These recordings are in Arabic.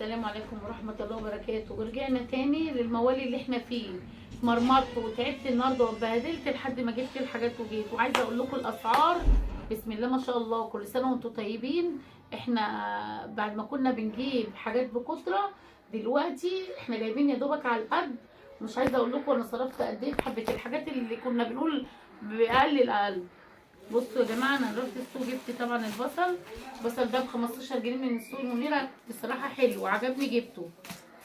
السلام عليكم ورحمة الله وبركاته. ورجعنا تاني للموال اللي احنا فيه. مرمطت وتعبت النهارده واتبهدلت لحد ما جبت الحاجات وجيت، وعايزه اقول لكم الاسعار بسم الله ما شاء الله. كل سنه وانتم طيبين. احنا بعد ما كنا بنجيب حاجات بكتره، دلوقتي احنا جايبين يا دوبك على القد. مش عايزه اقول لكم انا صرفت قد ايه في حبه الحاجات اللي كنا بنقول باقل الاقل. بصوا يا جماعه، انا رحت السوق جبت طبعا البصل ده ب 15 جنيه من السوق المنيره، بصراحه حلو عجبني جبته.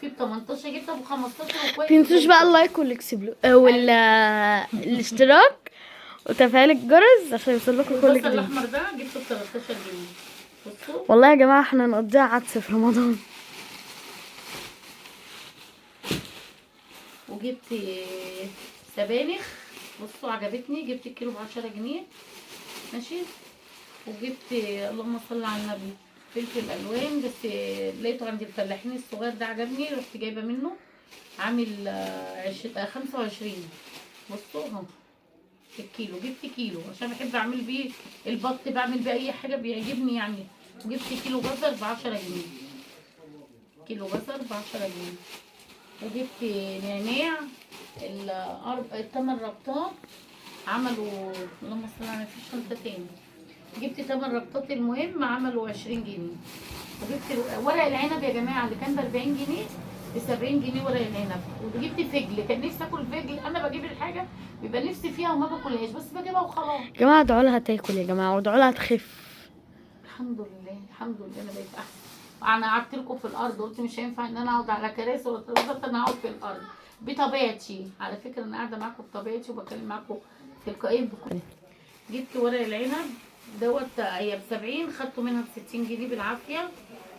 في ب 18 جبته ب 15 وكويس. تنسوش بقى اللايك الاشتراك وتفعيل الجرس عشان يوصلكوا كل البصل جديد. الاحمر ده جبته ب 13 جنيه. بصوا والله يا جماعه احنا نقضيها عدس في رمضان. وجبت سبانخ، بصوا عجبتني، جبت الكيلو ب 10 جنيه ماشي. وجبت اللهم صل على النبي فلفل الوان، بس لقيته عند الفلاحين الصغير ده عجبني، رحت جايبه منه عامل 25. بصوا اهو الكيلو، جبت كيلو عشان بحب اعمل بيه البط، بعمل بيه اي حاجه بيعجبني يعني. وجبت كيلو جزر ب 10 جنيه، كيلو جزر ب 10 جنيه. وجبت نعناع الثمان ربطات، عملوا اللهم صل على النبي، مفيش خمسه تاني. جبت 8 ربطات المهم عملوا 20 جنيه. وجبت ورق العنب يا جماعه اللي كان ب 40 جنيه ب 70 جنيه ورق العنب. وجبت فجل، كان نفسي اكل فجل، انا بجيب الحاجه بيبقى نفسي فيها وما باكلهاش، بس بجيبها وخلاص. يا جماعه ادعوا لها تاكل، يا جماعه وادعوا لها تخف. الحمد لله الحمد لله انا بقيت احسن. انا قعدت لكم في الارض، قلت مش هينفع ان انا اقعد على كراسي ولا ترابيزات، انا هقعد في الارض بطبيعتي. على فكره انا قاعده معاكم بطبيعتي وبتكلم معاكم تلقائيا بكل. جبت ورق العنب دوت، هي ب 70، خدته منها ب 60 جنيه بالعافيه،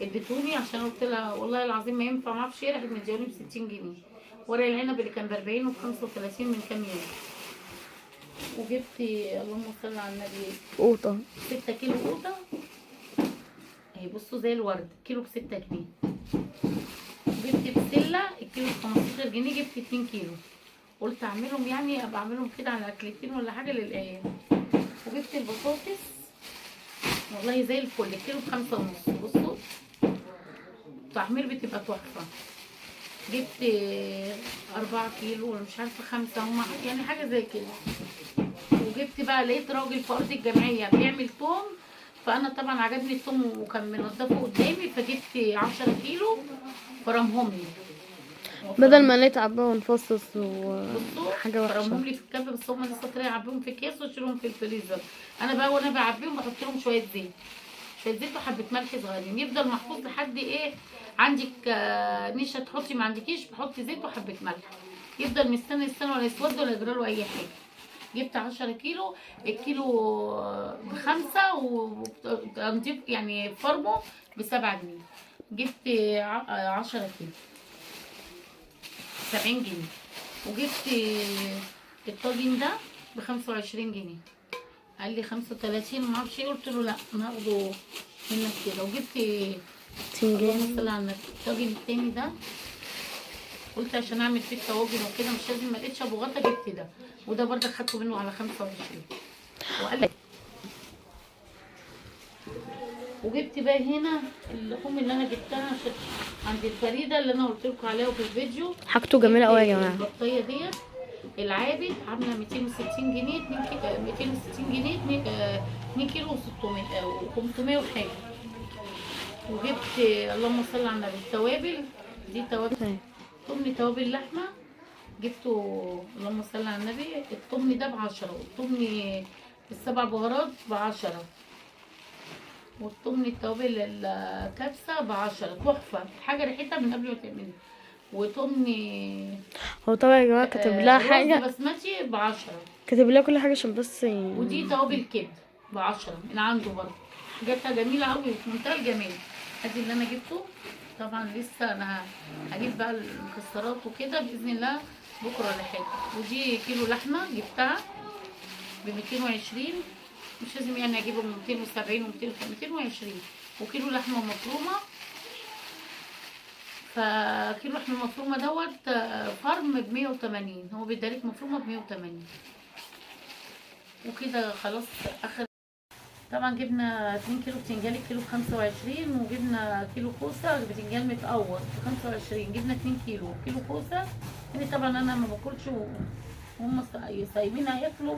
اديتوني عشان قلت لها والله العظيم ما ينفع معاه في شيء، راحت مديوني ب 60 جنيه. ورق العنب اللي كان ب 40 وب 35 من كام يوم. وجبت اللهم صل على النبي قوطه 6 كيلو قوطه اهي، بصوا زي الورد، كيلو ب 6 جنيه. وجبت بسله الكيلو ب 15 جنيه، جبت 2 كيلو، قلت اعملهم يعني ابقى اعملهم كده على اكلتين ولا حاجه للايام. وجبت البطاطس والله زي الفل، الكيلو ب5 ونص. بصوا التحمير بتبقى تحفه. جبت 4 كيلو ولا مش عارفه 5 هما يعني حاجه زي كده. وجبت بقى لقيت راجل في ارض الجمعيه بيعمل توم، فانا طبعا عجبني التوم وكان منضفه قدامي، فجبت 10 كيلو فرمهم لي بدل ما نتعب بقى ونفصص بصوا وحاجه فرمهم وحشه. لي في الكب، بس هم لسه طريقه اعبيهم في اكياس واشيلهم في الفريزر. انا بقى وانا بعبيهم بحط لهم شويه زيت، شويه زيت وحبه ملح صغيرين، يفضل محفوظ لحد ايه. عندك نشا تحطي، ما عندكيش بحطي زيت وحبه ملح، يفضل مستني السنه ولا يسود ولا يجرى له اي حاجه. جبت 10 كيلو، الكيلو ب5 ونضيف يعني فرمه ب7 جنيه. جبت 10 كيلو 70 جنيه. وجبت الطاجن ده ب25 جنيه، قال لي 35 ما اعرفش ايه، قلت له لا انا هاخده منك كده. وجبت اللهم صل على النبي الطاجن التاني ده، قلت عشان اعمل فيه الطواجن وكده مش لازم، ما لقيتش ابو غطا جبت ده، وده برضه خدته منه على 25. وقال لي وجبت بقى هنا اللحوم اللي انا جبتها عشان عند الفريده اللي انا قلت لكم عليها في الفيديو. حاجته جميله قوي يا جماعه. البطايه ديت العابد عامله 260 جنيه 260 جنيه 2 كيلو و600 او 500 وحاجه. وجبت اللهم صل على النبي التوابل، دي توابل تمن توابل لحمه، جبته اللهم صل على النبي. التمن ده ب10، والتمن السبع بهارات ب10، والتمن التوابل الكبسه ب10 تحفه، حاجه ريحتها من قبل ما تعملي. وتمن هو طبعا يا جماعه كاتب لها حاجه، رز بسمتي ب10. كاتب لها كل حاجه عشان بس ودي توابل كبد ب10 من عنده برضه، حاجاتها جميله قوي في منتهى الجمال. ادي اللي انا جبته. طبعا لسه انا هجيب بقى المكسرات وكده باذن الله بكره ولا حاجه. ودي كيلو لحمه جبتها ب 220، مش لازم يعني اجيبهم 270 و 220. وكيلو لحمه مفرومه، فكيلو لحمه مفرومه دوت فرم ب 180، هو بيدالك مفرومه ب 180. وكده خلاص اخر طبعا جبنا 2 كيلو بتنجان، الكيلو ب25، وجبنا كيلو كوسه بتنجان متقور ب25، جبنا 2 كيلو كوسه. يعني طبعا انا ما باكلش وهم صايمين هياكلوا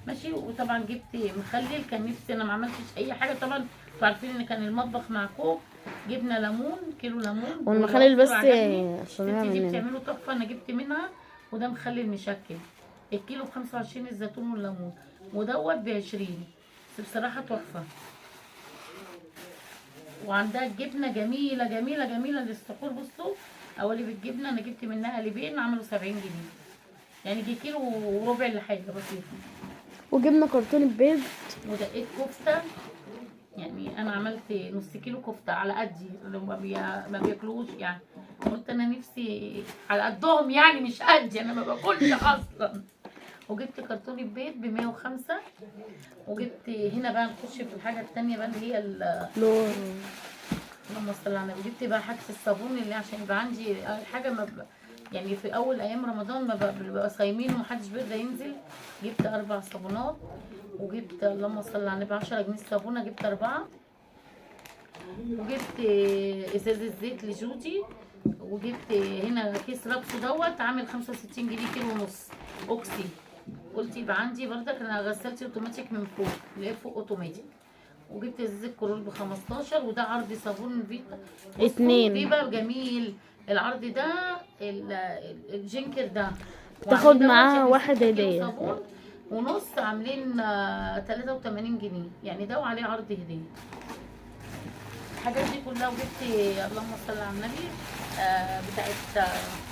ماشي. وطبعا جبت مخلل، كان نفسي انا ما عملتش اي حاجه طبعا، انتوا عارفين ان كان المطبخ معكوك. جبنا ليمون، كيلو ليمون والمخلل بس عجبني. عشان الست دي مننا. بتعمله تحفه، انا جبت منها. وده مخلل مشكل، الكيلو ب25 الزيتون والليمون، ودوت ب20. بس بصراحه تحفه. وعندها الجبنه جميله جميله جميله للسحور. بصوا قوالب الجبنه انا جبت منها قالبين عملوا 70 جنيه، يعني دي كيلو وربع لحاجه بسيطه. وجبنا كرتون بيض. ودقيت كفته، يعني انا عملت نص كيلو كفته على قدي، لو ما بياكلوش يعني. قلت انا نفسي على قدهم يعني، مش قدي انا ما باكلش اصلا. وجبت كرتون بيض ب105. وجبت هنا بقى نخش في الحاجه التانيه بقى اللي هي لور. اللهم صل على النبي. جبت بقى حاجه الصابون اللي عشان يبقى عندي حاجه ما يعني في اول ايام رمضان ما بنبقى صايمين ومحدش بيرضى ينزل. جبت 4 صابونات. وجبت اللهم صل على النبي 10 جنيه الصابونه، جبت 4. وجبت ازازه زيت لجودي. وجبت هنا كيس رابسو دوت عامل 65 جنيه كيلو ونص اوكسي. قلت يبقى عندي بردك، انا غسلتي اوتوماتيك من فوق اللي هي فوق اوتوماتيك. وجبت ازازه كورول ب15. وده عرض صابون فيتا. بصوا 2. في بقى جميل العرض ده. الجينكر ده تاخد وعاملين دوت معاها يعني واحد 6 كيلو هدية. صابون ونص، عاملين 83 جنيه يعني، ده وعليه عرض هديه. الحاجات دي كلها. وجبت اللهم صل على النبي بتاعت فؤاد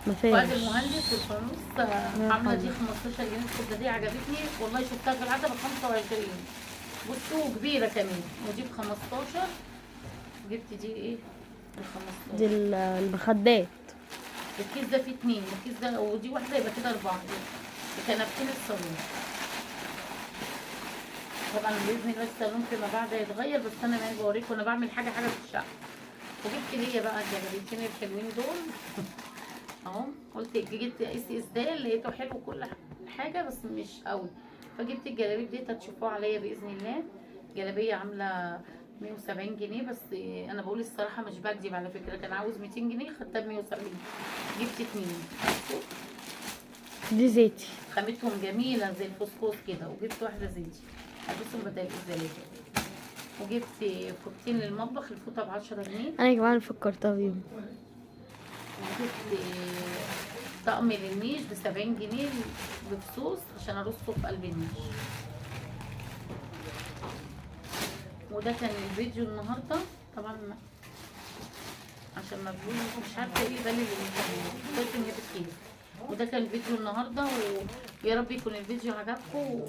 مفيش. المهندس والفانوس، عامله دي 15 جنيه. الكبده دي عجبتني والله، شفتها في العاده ب25. بصوا كبيره كمان، ودي ب15. جبت دي ايه ب15. دي المخدات. الكيس ده فيه 2، الكيس ده ودي واحده يبقى كده 4. بكنبتين الصالون. طبعا باذن الله الصالون فيما بعد هيتغير، بس انا ما بوريكم انا بعمل حاجه في الشقه. وجبت ليا بقى الجلابيتين الحلوين دول اهو. قلت جبت اس ده لقيته حلو كل حاجه بس مش قوي. فجبت الجلابيب دي هتشوفوها عليا باذن الله. جلابيه عامله 170 جنيه، بس انا بقول الصراحه مش بكذب على فكره، كان عاوز 200 جنيه خدتها ب 170. جبت 2. دي زيتي. خامتهم جميله زي الفسفوس كده. وجبت واحده زيتي هلبسهم بدل الازاله. وجبت فوطتين للمطبخ، الفوطه ب10 جنيه. انا كمان فكرتها بيهم. وجبت طقم للنيش ب70 جنيه بفصوص عشان ارصه في قلب النيش. وده كان الفيديو النهارده. طبعا عشان ما بقولش مش عارفه ايه بالي قلت ان هي بتكيس. وده كان الفيديو النهارده، ويا رب يكون الفيديو عجبكم،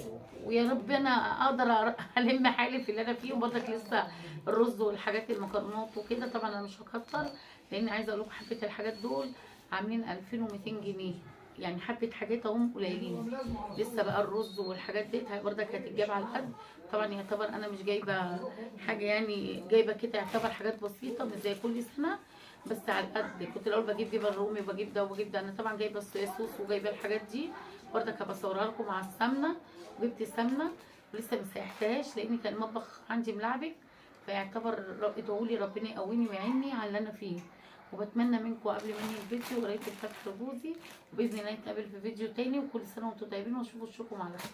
ويا رب انا اقدر الم حالي في اللي انا فيه. وبرضك لسه الرز والحاجات المكرونات وكده. طبعا انا مش هكتر لان عايزه اقول لكم حبه الحاجات دول عاملين 2200 جنيه، يعني حبه حاجات اهم قليلين. لسه بقى الرز والحاجات دي برضك هتتجاب على القد. طبعا يعتبر انا مش جايبه حاجه، يعني جايبه كده يعتبر حاجات بسيطه مش زي كل سنه، بس على القد. كنت الاول بجيب جبن رومي وبجيب ده وبجيب ده. انا طبعا جايبه الصويا صوص وجايبه الحاجات دي برضك هبقى اصورها لكم مع السمنه. وجبت سمنه ولسه ما سيحتهاش لان كان المطبخ عندي ملعبك. فيعتبر ادعوا لي ربنا يقويني ويعيني على اللي انا فيه. وبتمنى منكم قبل ما انهي الفيديو قرايه الفتح جوزي، وباذن الله نتقابل في فيديو تاني. وكل سنه وانتم طيبين واشوف وشكم على خير.